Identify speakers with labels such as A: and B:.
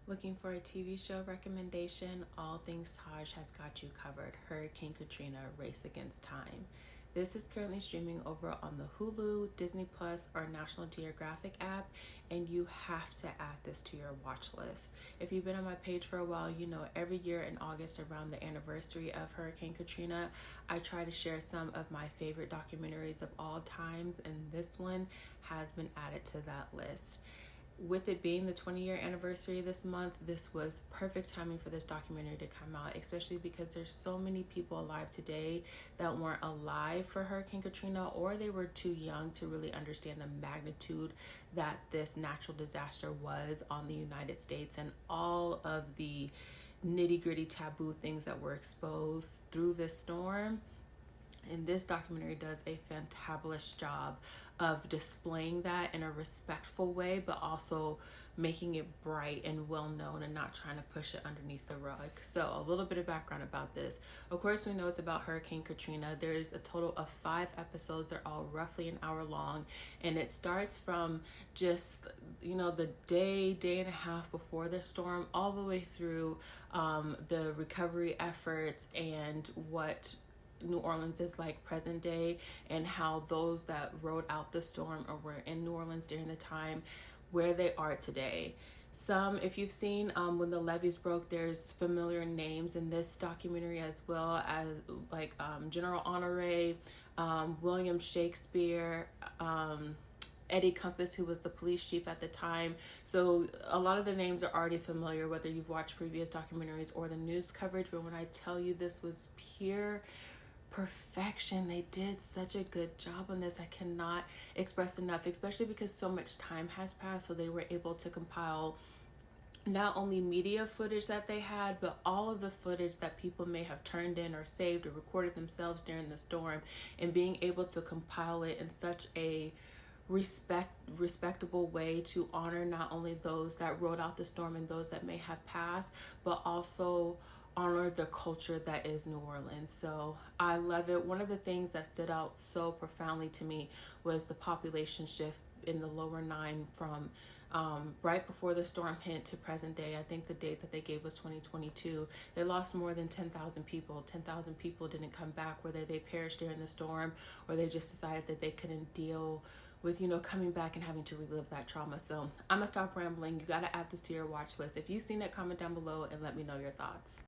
A: Looking for a TV show recommendation? All Things Taj has got you covered. Hurricane Katrina: Race Against Time. This is currently streaming over on the Hulu, Disney Plus, or National Geographic app, and you have to add this to your watch list. If you've been on my page for a while, you know every year in August, around the anniversary of Hurricane Katrina, I try to share some of my favorite documentaries of all times, and this one has been added to that list. With it being the 20-year anniversary this month, this was perfect timing for this documentary to come out, especially because there's so many people alive today that weren't alive for Hurricane Katrina, or they were too young to really understand the magnitude that this natural disaster was on the United States and all of the nitty-gritty taboo things that were exposed through this storm. And this documentary does a fantabulous job of displaying that in a respectful way, but also making it bright and well known and not trying to push it underneath the rug. So a little bit of background about this. Of course, we know it's about Hurricane Katrina. There's a total of 5 episodes. They're all roughly an hour long. And it starts from just, the day and a half before the storm, all the way through the recovery efforts and what New Orleans is like present day, and how those that rode out the storm or were in New Orleans during the time, where they are today. Some, if you've seen when the levees broke, there's familiar names in this documentary, as well as like General Honore, William Shakespeare, Eddie Compass, who was the police chief at the time. So a lot of the names are already familiar, whether you've watched previous documentaries or the news coverage. But when I tell you this was pure perfection, they did such a good job on this. I cannot express enough, especially because so much time has passed. So they were able to compile not only media footage that they had, but all of the footage that people may have turned in or saved or recorded themselves during the storm, and being able to compile it in such a respectable way to honor not only those that rode out the storm and those that may have passed, but also honor the culture that is New Orleans. So I love it. One of the things that stood out so profoundly to me was the population shift in the lower 9 from right before the storm hit to present day. I think the date that they gave was 2022. They lost more than 10,000 people. 10,000 people didn't come back, whether they perished during the storm or they just decided that they couldn't deal with, coming back and having to relive that trauma. So I'm gonna stop rambling. You got to add this to your watch list. If you've seen it, comment down below and let me know your thoughts.